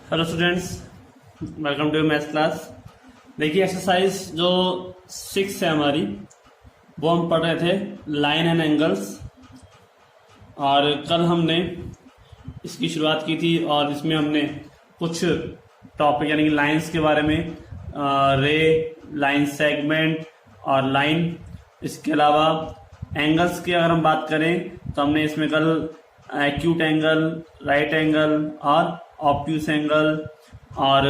Hello students, welcome to maths class. देखिए exercise जो 6 है हमारी, वो हम पढ़ रहे थे लाइन एंड एंगल्स। और कल हमने इसकी शुरुआत की थी और इसमें हमने कुछ टॉपिक यानी कि लाइंस के बारे में, रे, लाइन सेगमेंट और लाइन। इसके अलावा एंगल्स की अगर हम बात करें तो हमने इसमें कल एक्यूट एंगल, राइट एंगल और ऑब्ट्यूस एंगल और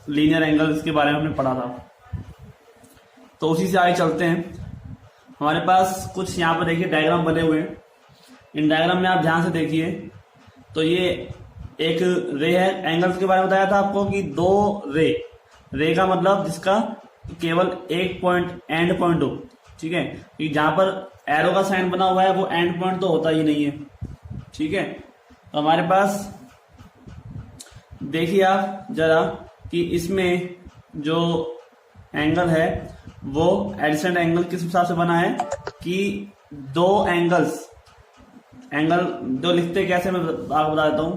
लीनियर एंगल्स के बारे में हमने पढ़ा था। तो उसी से आगे चलते हैं। हमारे पास कुछ यहाँ पर देखिए डायग्राम बने हुए हैं। इन डायग्राम में आप ध्यान से देखिए तो ये एक रे है। एंगल्स के बारे में बताया था आपको कि दो रे का मतलब जिसका केवल एक पॉइंट एंड पॉइंट हो, ठीक है। कि जहां पर एरो का साइन बना हुआ है वो एंड पॉइंट तो होता ही नहीं है, ठीक है। तो हमारे पास देखिए आप जरा कि इसमें जो एंगल है वो एडिसेंट एंगल किस हिसाब से बना है कि दो एंगल जो लिखते कैसे मैं आपको बता देता हूं।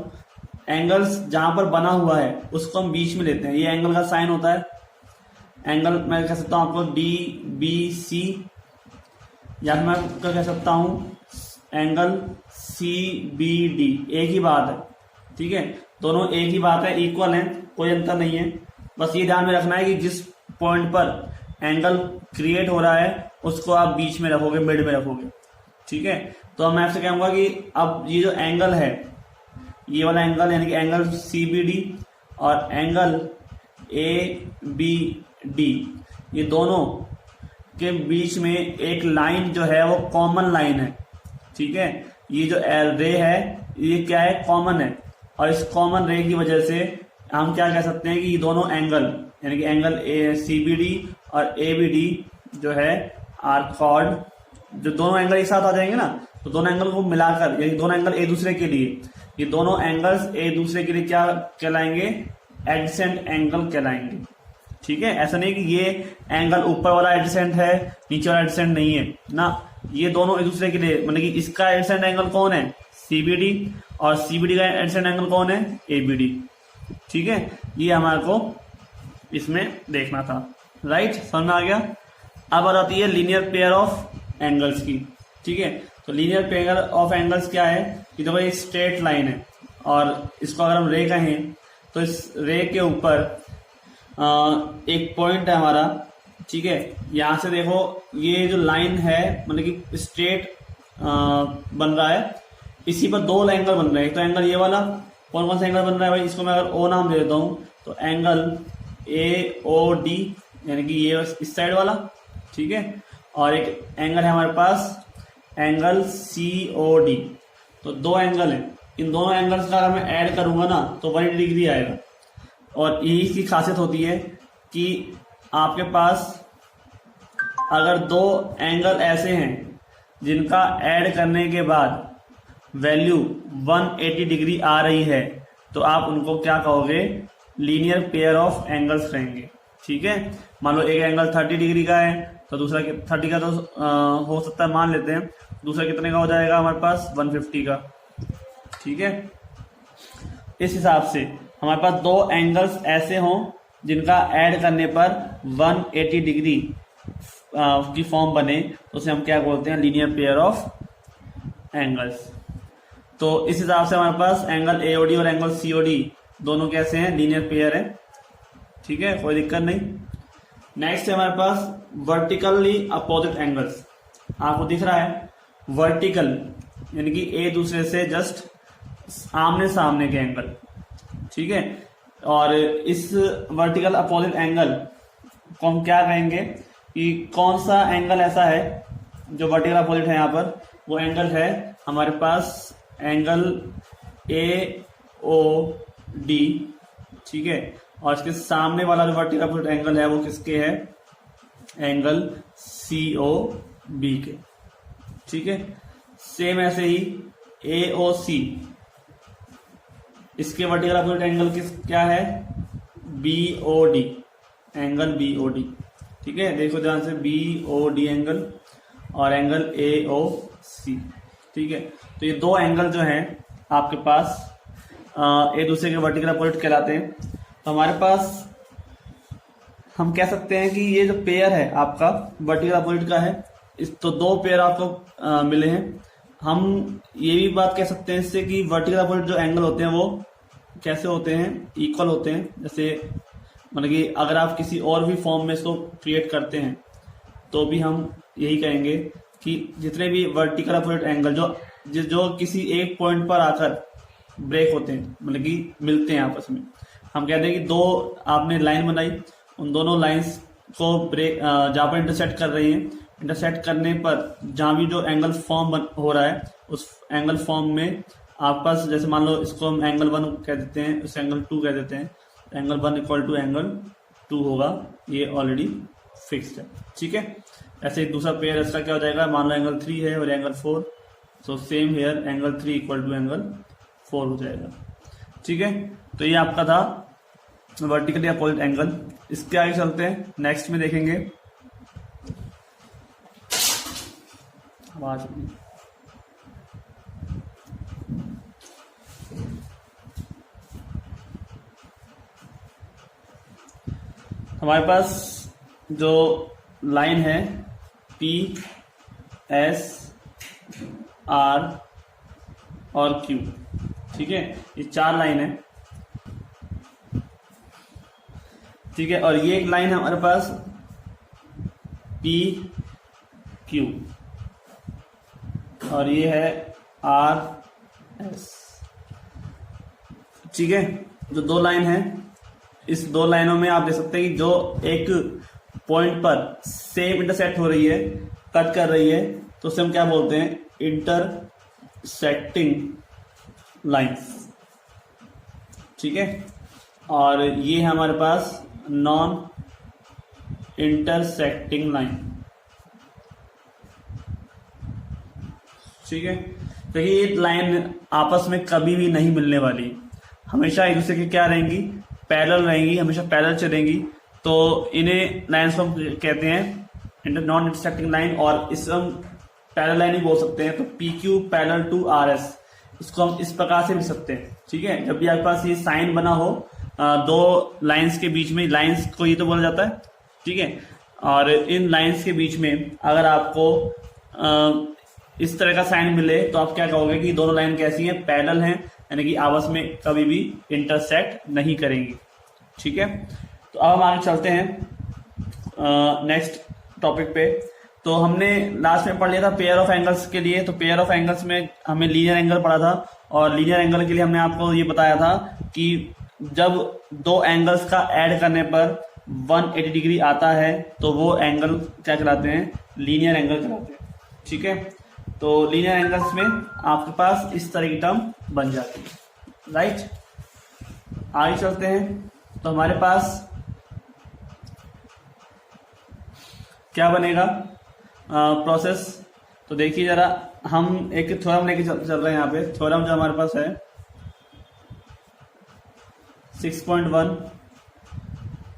एंगल्स जहां पर बना हुआ है उसको हम बीच में लेते हैं। ये एंगल का साइन होता है। एंगल मैं कह सकता हूं आपको डी बी सी, या मैं कह सकता हूं एंगल सी बी डी। एक ही बात है, ठीक है। दोनों एक ही बात है, इक्वल है, कोई अंतर नहीं है। बस ये ध्यान में रखना है कि जिस पॉइंट पर एंगल क्रिएट हो रहा है उसको आप बीच में रखोगे, मिड में रखोगे, ठीक है। तो मैं आपसे कहूंगा कि अब ये जो एंगल है, ये वाला एंगल यानी कि एंगल सी बी डी और एंगल ए बी डी, ये दोनों के बीच में एक लाइन जो है वो कॉमन लाइन है, ठीक है। ये जो रे है ये क्या है, कॉमन है। और इस कॉमन रे की वजह से हम क्या कह सकते हैं कि ये दोनों एंगल यानी कि एंगल सी बी डी और ए बी डी जो है आर कॉल्ड, जो दोनों एंगल एक साथ आ जाएंगे ना, तो दोनों एंगल को मिलाकर यानी दोनों एंगल एक दूसरे के लिए, ये दोनों एंगल्स एक दूसरे के लिए क्या कहलाएंगे, एडजेसेंट एंगल कहलाएंगे, ठीक है। ऐसा नहीं कि ये एंगल ऊपर वाला एडजेसेंट है, नीचे वाला एडजेसेंट नहीं है ना। ये दोनों एक दूसरे के लिए, मतलब कि इसका एडजेसेंट एंगल कौन है, सीबीडी, और सीबीडी का एडजेसेंट एंगल कौन है, एबीडी, ठीक है। ये हमारे को इसमें देखना था, राइट, समझ में आ गया। अब आ जाती है लीनियर पेयर ऑफ एंगल्स की, ठीक है। तो लीनियर पेयर ऑफ एंगल्स क्या है कि देखो एक स्ट्रेट लाइन है और इसको अगर हम रे कहें तो इस रे के ऊपर एक पॉइंट है हमारा, ठीक है। यहां से देखो ये जो लाइन है मतलब कि स्ट्रेट बन रहा है, इसी पर दो एंगल बन रहे हैं। तो एंगल ये वाला कौन कौन सा एंगल बन रहा है भाई, इसको मैं अगर ओ नाम दे देता हूं तो एंगल ए ओ डी यानी कि ये इस साइड वाला, ठीक है। और एक एंगल है हमारे पास एंगल सी ओ डी। तो दो एंगल है, इन दोनों एंगल्स का अगर मैं ऐड करूंगा ना तो 180 डिग्री आएगा। और यही इसकी खासियत होती है कि आपके पास अगर दो एंगल ऐसे हैं जिनका ऐड करने के बाद वैल्यू 180 डिग्री आ रही है तो आप उनको क्या कहोगे, लीनियर पेयर ऑफ एंगल्स कहेंगे, ठीक है। मान लो एक एंगल 30 डिग्री का है तो दूसरा 30 का तो हो सकता है, मान लेते हैं। दूसरा कितने का हो जाएगा हमारे पास, 150 का, ठीक है। इस हिसाब से हमारे पास दो एंगल्स ऐसे हों जिनका ऐड करने पर 180 डिग्री की फॉर्म बने तो उसे हम क्या बोलते हैं, लीनियर पेयर ऑफ एंगल्स। तो इस हिसाब से हमारे पास एंगल एओडी और एंगल सीओडी दोनों कैसे हैं, लीनियर पेयर है, ठीक है, कोई दिक्कत नहीं। नेक्स्ट है हमारे पास वर्टिकली अपोजिट एंगल्स। आपको दिख रहा है वर्टिकल यानी कि एक दूसरे से जस्ट आमने सामने के एंगल, ठीक है। और इस वर्टिकल अपोजिट एंगल को हम क्या कहेंगे कि कौन सा एंगल ऐसा है जो वर्टिकल अपोजिट है, यहाँ पर वो एंगल है हमारे पास एंगल ए ओ डी, ठीक है। और इसके सामने वाला जो वर्टिकल अपोजिट एंगल है वो किसके है, एंगल सी ओ बी के, ठीक है। सेम ऐसे ही ए ओ सी, इसके वर्टिकल अपोजिट एंगल क्या है, B O D, angle B O D, ठीक है। देखो ध्यान से, बी ओ डी एंगल और एंगल ए ओ सी, ठीक है। तो ये दो एंगल जो हैं आपके पास एक दूसरे के वर्टिकल अपोजिट कहलाते हैं। तो हमारे पास हम कह सकते हैं कि ये जो पेयर है आपका वर्टिकल अपोजिट का है, इस तो दो पेयर आपको मिले हैं। हम ये भी बात कह सकते हैं इससे कि वर्टिकल अपोजिट जो एंगल होते हैं वो कैसे होते हैं, इक्वल होते हैं। जैसे मतलब कि अगर आप किसी और भी फॉर्म में इसको क्रिएट करते हैं तो भी हम यही कहेंगे कि जितने भी वर्टिकल अपोजिट एंगल जो किसी एक पॉइंट पर आकर ब्रेक होते हैं, मतलब कि मिलते हैं आपस में, हम कहते हैं कि दो आपने लाइन बनाई, उन दोनों लाइंस को ब्रेक जहाँ पर इंटरसेक्ट कर रही हैं, इंटरसेक्ट करने पर जहाँ भी जो एंगल फॉर्म हो रहा है उस एंगल फॉर्म में आपस, जैसे मान लो इसको हम एंगल 1 कह देते हैं, उस एंगल 2 कह देते हैं, एंगल 1 इक्वल टू एंगल 2 होगा, ये ऑलरेडी फिक्स्ड है। ठीक है, ऐसे ही दूसरा पेयर इसका क्या हो जाएगा, मान लो एंगल 3 है और angle 4, so same here angle 3 equal to angle 4 हो जाएगा। ठीक है, तो ये आपका था वर्टिकली अपोजिट एंगल। इसके आगे चलते हैं, नेक्स्ट में देखेंगे आवाज। हमारे पास जो लाइन है P, S, R और Q, ठीक है, ये 4 लाइन है। ठीक है, और ये एक लाइन है हमारे पास P, Q, और ये है R, S। ठीक है, जो 2 लाइन है, इस 2 लाइनों में आप देख सकते हैं कि जो एक पॉइंट पर सेम इंटरसेक्ट हो रही है, कट कर रही है, तो उसे हम क्या बोलते हैं, इंटरसेक्टिंग लाइंस। ठीक है, और ये है हमारे पास नॉन इंटरसेक्टिंग लाइन। ठीक है, तो ये लाइन आपस में कभी भी नहीं मिलने वाली, हमेशा एक दूसरे की क्या रहेंगी, पैरेलल रहेंगी, हमेशा पैरेलल चलेंगी। तो इन्हें लाइन्स को हम कहते हैं नॉन इंटरसेक्टिंग लाइन, और इस हम पैरेलल लाइन ही बोल सकते हैं। तो P Q parallel to R S, इसको हम इस प्रकार से लिख सकते हैं। ठीक है, जब भी आपके पास ये साइन बना हो 2 लाइंस के बीच में, लाइंस को ये तो बोला जाता है। ठीक है, और इन लाइंस के बीच में अगर आपको इस तरह का साइन मिले तो आप क्या कहोगे कि दोनों लाइन कैसी हैं, पैरेलल हैं, यानी कि आपस में कभी भी इंटरसेक्ट नहीं करेंगी। ठीक है, तो अब हम आगे चलते हैं नेक्स्ट टॉपिक पे। तो हमने लास्ट में पढ़ लिया था पेयर ऑफ एंगल्स के लिए। तो पेयर ऑफ एंगल्स में हमें लीनियर एंगल पढ़ा था, और लीनियर एंगल के लिए हमने आपको ये बताया था कि जब 2 एंगल्स का ऐड करने पर 180 डिग्री आता है तो वो एंगल क्या कहलाते हैं, लीनियर एंगल कहलाते हैं। ठीक है, तो लीनियर एंगल्स में आपके पास इस तरह की टर्म बन जाती है। राइट, आगे चलते हैं। तो हमारे पास क्या बनेगा प्रोसेस, तो देखिए जरा, हम एक थ्योरम लेके चल रहे हैं यहाँ पे। थ्योरम जो हमारे पास है 6.1,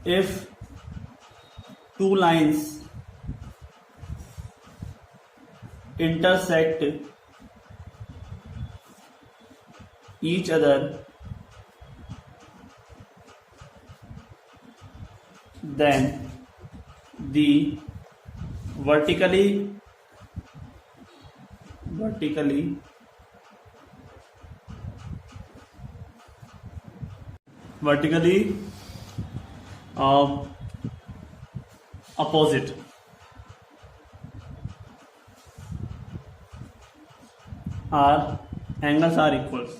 if 2 lines intersect each other, then the vertically opposite angles are equals।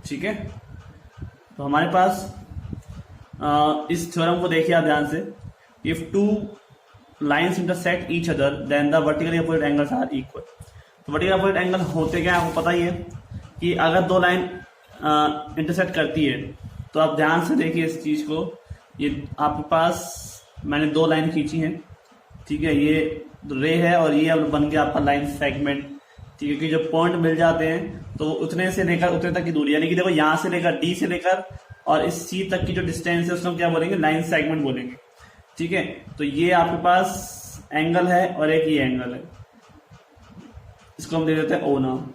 ठीक है, तो हमारे पास इस थ्योरम को देखिए आप ध्यान से। If 2 lines intersect each other then the vertically opposite angles are equal. तो वर्टिकल अपोजिट एंगल होते क्या, आपको पता ही है कि अगर 2 लाइन इंटरसेक्ट करती है, तो आप ध्यान से देखिए इस चीज को। ये आपके पास मैंने 2 लाइन खींची हैं। ठीक है, ये रे है और ये अब बन गया आपका लाइन सेगमेंट। ठीक है, कि जो पॉइंट मिल जाते हैं तो उतने से लेकर उतने तक की दूरी, यानी कि देखो यहां से लेकर डी से लेकर और इस सी तक की जो डिस्टेंस है उसको हम क्या बोलेंगे, लाइन सेगमेंट बोलेंगे। ठीक है, तो ये आपके पास एंगल है और एक ये एंगल है, इसको हम दे देते हैं ओ नाम।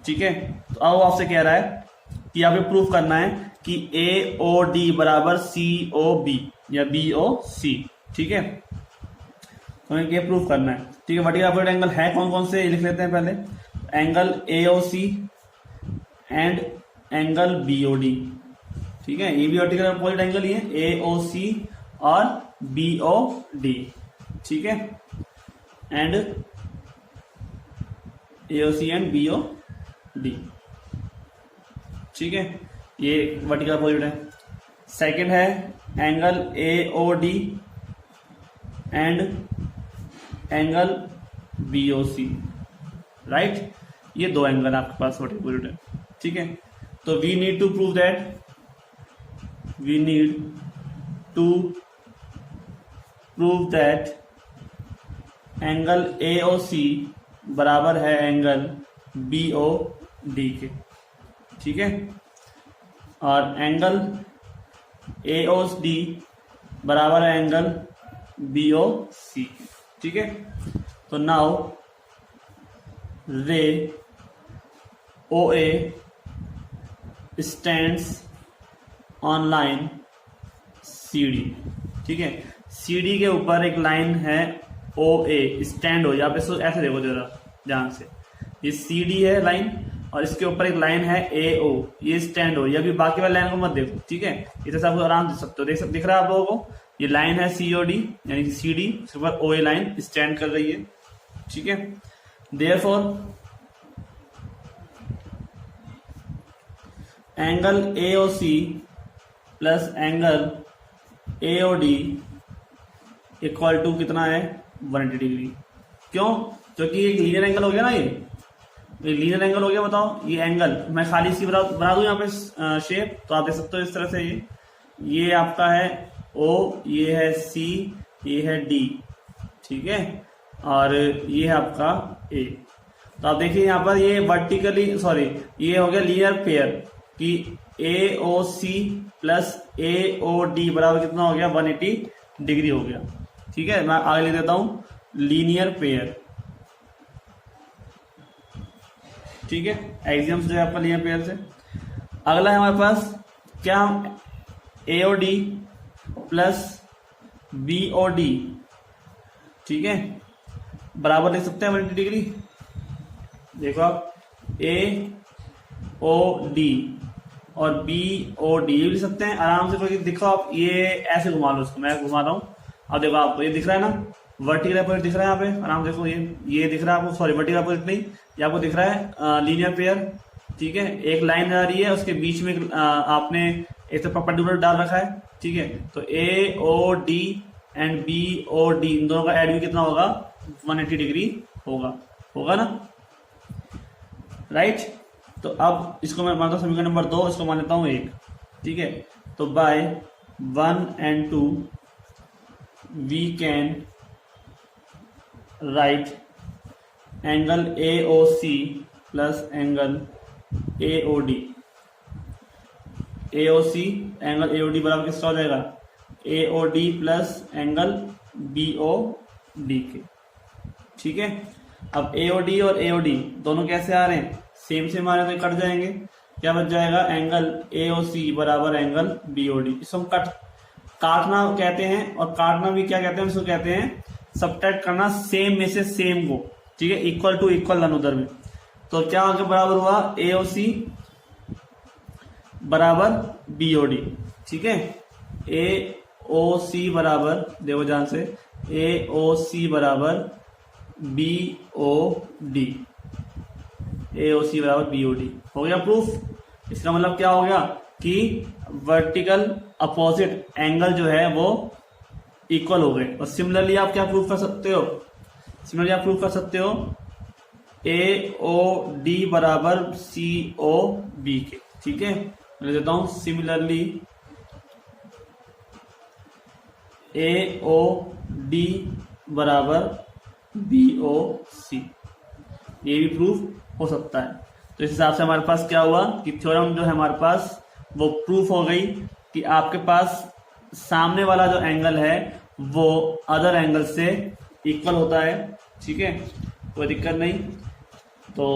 ठीक है, तो अब वो आपसे कह रहा है कि यहाँ पे प्रूफ करना है कि ए ओ डी बराबर सी ओ बी या बी ओ सी। ठीक है, तो ये प्रूफ करना है। ठीक है, वर्टिकल अपोजिट एंगल है कौन कौन से, लिख लेते हैं पहले। Angle A O C and angle B O D. ठीक है, ये भी वर्टिकल अपोजिट एंगल ही है, ए ओ सी और बी ओ डी। ठीक है, and A O C and B O D. ठीक है, ये वर्टिकल अपोजिट है। सेकंड है angle A O D and angle B O C. Right, ये दो एंगल आपके पास वर्टिकल अपोजिट है। ठीक है, तो we need to prove that angle A O C बराबर है एंगल बी ओ डी के। ठीक है, और एंगल ए ओ डी बराबर है एंगल बी ओ सी। ठीक है, तो now ray O A stands on line C D. ठीक है, सी डी के ऊपर एक लाइन है ओ ए, स्टैंड हो। यहाँ पे ऐसे देखो जरा ध्यान से, ये सी डी है लाइन और इसके ऊपर एक लाइन है ए ओ, ये स्टैंड हो। ये भी बाकी वाली लाइन को मत देखो। ठीक है, इसे सब आराम देख सकते हो, दिख रहा है आप लोगों को, ये लाइन है सी ओ डी यानी कि सी डी, इसके ऊपर ओ ए लाइन स्टैंड कर रही है। ठीक है, therefore angle A O C plus angle A O D equal to कितना है, 180 डिग्री। क्यों? क्योंकि एक लीनियर एंगल हो गया ना, ये लीनियर एंगल हो गया। बताओ, ये एंगल मैं खाली सी बना दूं यहाँ पे शेप, तो आप देख सकते हो इस तरह से, ये आपका है ओ, ये है सी, ये है डी। ठीक है, और ये है आपका ए। तो आप देखिए यहाँ पर ये वर्टिकली ये हो गया लीनियर पेयर कि ए ओ सी प्लस ए ओ डी बराबर कितना हो गया, 180 डिग्री हो गया। ठीक है, मैं आगे लिख देता हूं लीनियर पेयर। ठीक है, एक्सियम्स जो है आपका लीनियर पेयर से। अगला है हमारे पास क्या, A O D plus B O D. ठीक है, बराबर लिख सकते हैं 180 डिग्री। देखो आप, ए ओ डी और बी ओ डी ये लिख सकते हैं आराम से। कोई देखो आप, ये ऐसे घुमा लो इसको, मैं घुमा रहा हूँ। अब देखो आपको ये दिख रहा है ना, वर्टिकल अपोजिट दिख रहा है यहाँ पे, आराम देखो, ये दिख रहा है आपको, वर्टिकल अपोजिट नहीं, ये आपको दिख रहा है लीनियर पेयर। ठीक है, एक लाइन आ रही है, उसके बीच में आपने एक तो परपेंडिकुलर डाल रखा है। ठीक है, तो A O D and B O D इन दोनों का एड भी कितना होगा, 180 डिग्री होगा ना। राइट, तो अब इसको मैं मानता हूँ समीकरण नंबर 2, इसको मान लेता हूँ 1। ठीक है, तो by 1 and 2 we can write angle A O C plus angle A O D. A O C angle A O D बराबर किसका हो जाएगा, A O D plus angle B O D के। ठीक है, अब ए ओ डी और ए O D दोनों कैसे आ रहे हैं, सेम आ रहे हैं, तो कट जाएंगे। क्या बच जाएगा, एंगल ए ओ सी बराबर एंगल बी ओ डी। इसको हम काटना कहते हैं, और काटना भी क्या कहते हैं, इसको कहते हैं सबट्रैक्ट करना सेम में से सेम को। ठीक है, इक्वल टू इक्वल रन उधर में। तो क्या आगे बराबर हुआ, ए ओ सी बराबर बी ओ डी। ठीक है, ए ओ सी बराबर, देखो ध्यान से, ए ओ सी बराबर B O D, A O C बराबर बी ओ डी हो गया प्रूफ। इसका मतलब क्या हो गया कि वर्टिकल अपोजिट एंगल जो है वो इक्वल हो गए। और सिमिलरली आप क्या प्रूफ कर सकते हो, ए ओ डी बराबर सी ओ बी के। ठीक है, मैं देता हूं सिमिलरली ए ओ डी बराबर बी ओ सी, ये भी प्रूफ हो सकता है। तो इस हिसाब से हमारे पास क्या हुआ कि थ्योरम जो है हमारे पास वो प्रूफ हो गई कि आपके पास सामने वाला जो एंगल है वो अदर एंगल से इक्वल होता है, ठीक है, कोई दिक्कत नहीं। तो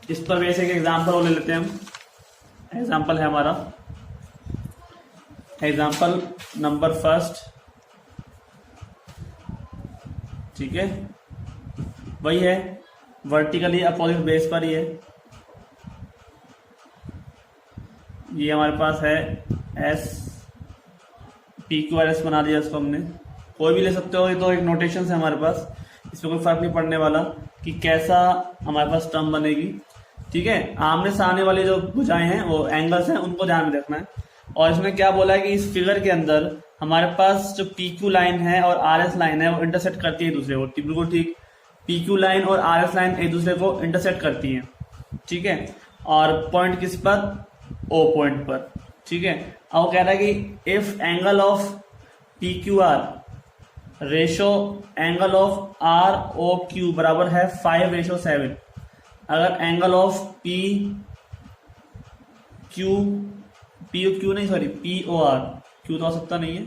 इस पर वैसे एक एग्जाम्पल और ले लेते हैं हम। एग्जाम्पल है हमारा एग्जाम्पल नंबर फर्स्ट, ठीक है, वही है वर्टिकली अपोजिट बेस पर ही है। ये हमारे पास है S P Q R S बना दिया इसको हमने, कोई भी ले सकते हो, ये तो एक नोटेशन है हमारे पास, इसमें कोई फर्क नहीं पड़ने वाला कि कैसा हमारे पास टर्म बनेगी, ठीक है। आमने सामने वाले जो भुजाएं हैं वो एंगल्स हैं, उनको ध्यान में रखना है। और इसमें क्या बोला है कि इस फिगर के अंदर हमारे पास जो पी क्यू लाइन है और आर एस लाइन है वो इंटरसेक्ट करती है एक दूसरे को, बिल्कुल ठीक। पी क्यू लाइन और आर एस लाइन एक दूसरे को इंटरसेक्ट करती है, ठीक है। और पॉइंट किस पर, ओ पॉइंट पर, ठीक है। अब वो कह रहा है कि if angle of P Q R ratio angle of R O Q बराबर है 5:7, अगर एंगल ऑफ पी क्यू नहीं sorry P O R, Q तो आ सकता नहीं है,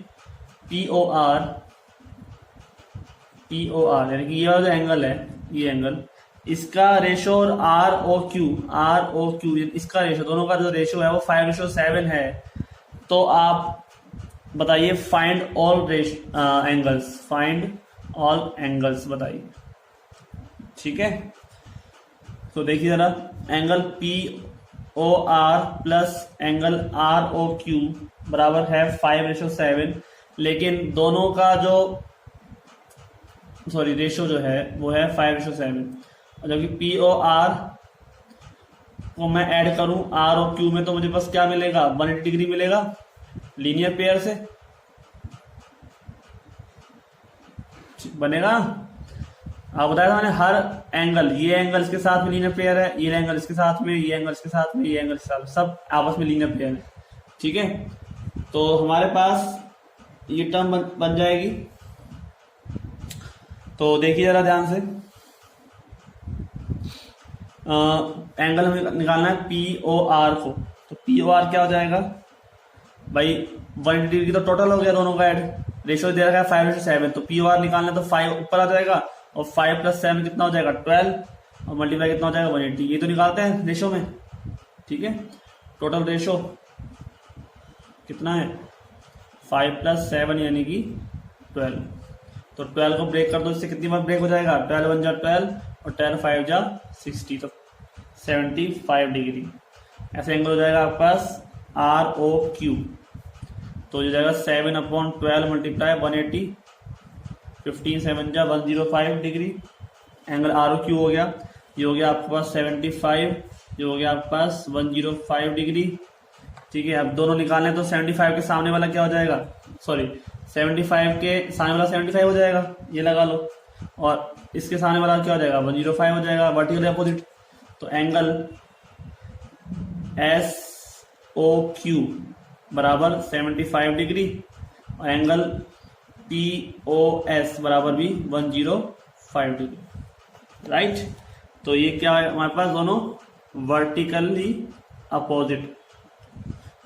पी ओ आर यानी कि ये जो एंगल है, ये एंगल, इसका रेशो और आर ओ क्यू इसका रेशो, दोनों का जो रेशो है वो 5:7 है, तो आप बताइए फाइंड ऑल एंगल्स बताइए, ठीक है। तो देखिए जरा, angle P O R plus angle R O Q बराबर है 5:7, लेकिन दोनों का जो रेशो जो है वो है 5:7, जबकि पी ओ आर को मैं ऐड करूं आर ओ क्यू में तो मुझे बस क्या मिलेगा, 180 डिग्री मिलेगा लीनियर पेयर से, बनेगा। आप बताया था मैंने हर एंगल, ये एंगल इसके साथ में लीनियर पेयर है, ये एंगल इसके साथ में, ये एंगल इसके साथ में, ये एंगल इसके साथ में, सब आपस में लीनियर पेयर है, ठीक है। तो हमारे पास ये टर्म बन जाएगी। तो देखिए जरा ध्यान से, एंगल हमें निकालना है पी ओ आर को, तो पी ओ आर क्या हो जाएगा भाई, 180 डिग्री तो टोटल हो गया दोनों का ऐड, रेशो दे रखा है 5:7, तो पी ओ आर निकालना तो 5 ऊपर आ जाएगा और 5 + 7 कितना हो जाएगा 12, और मल्टीप्लाई कितना हो जाएगा 180, ये तो निकालते हैं रेशो में, ठीक है। टोटल रेशो कितना है 5 + 7 यानी कि 12, तो 12 को ब्रेक कर दो, इससे कितनी बार ब्रेक हो जाएगा, 12 × 1 = 12 और 12 × 5 = 60, तो 75 डिग्री ऐसे एंगल हो जाएगा आपके पास आर ओ क्यू। तो हो जाएगा 7/12 multiply 180, 15 × 7 = 105 degree, angle R O Q हो गया, ये हो गया आपके पास 75, ये हो गया आपके पास 105 डिग्री, ठीक है। अब दोनों निकालने तो 75 के सामने वाला क्या हो जाएगा, 75 के सामने वाला 75 हो जाएगा, ये लगा लो, और इसके सामने वाला क्या हो जाएगा 105 हो जाएगा, वर्टिकल अपोजिट। तो एंगल एस ओ क्यू बराबर 75 डिग्री और एंगल पी ओ एस बराबर भी 105 डिग्री, राइट। तो ये क्या है हमारे पास, दोनों वर्टिकली अपोजिट।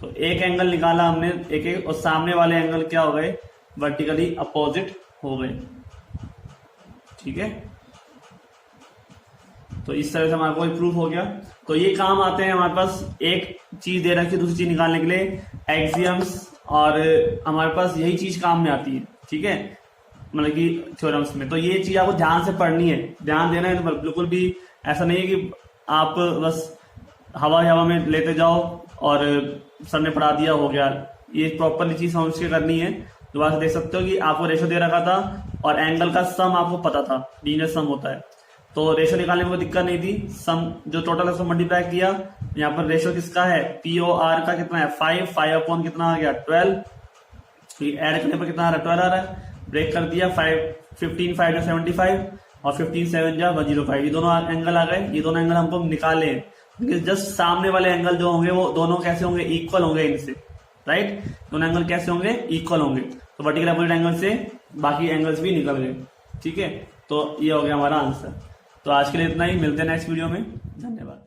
तो एक एंगल निकाला हमने एक, और सामने वाले एंगल क्या हो गए, वर्टिकली अपोजिट हो गए, ठीक है। तो इस तरह से हमारे को प्रूफ हो गया। तो ये काम आते हैं हमारे पास, एक चीज दे रखी है दूसरी चीज निकालने के लिए, एक्सियम्स, और हमारे पास यही चीज काम में आती है, ठीक है, मतलब कि थ्योरम्स में। तो ये चीज आपको ध्यान से पढ़नी है, ध्यान देना है, तो बिल्कुल भी ऐसा नहीं है कि आप बस हवा में लेते जाओ और सर ने पढ़ा दिया हो गया। ये प्रॉपरली चीज समझ के करनी है। दोबारा से देख सकते हो कि आपको रेशो दे रखा था और एंगल का सम आपको पता था, लीनियर सम होता है, तो रेशो निकालने में कोई दिक्कत नहीं थी। सम जो टोटल है उसको मल्टीप्लाई किया, यहाँ पर रेशो किसका है, पी ओ आर का कितना है 5 अपॉन कितना आ गया 12, ऐड करने पर कितना आ रहा है 12 आ रहा है, ब्रेक कर दिया 15 5 = 75 और 15 7 = 105, ये दोनों एंगल आ गए। ये दोनों एंगल हमको निकाले हैं, जस्ट सामने वाले एंगल जो होंगे वो दोनों कैसे होंगे, इक्वल होंगे इनसे, राइट। दोनों एंगल कैसे होंगे, इक्वल होंगे, तो वर्टिकल अपोजिट एंगल से बाकी एंगल्स भी निकल गए, ठीक है। तो ये हो गया हमारा आंसर। तो आज के लिए इतना ही, मिलते हैं नेक्स्ट वीडियो में, धन्यवाद।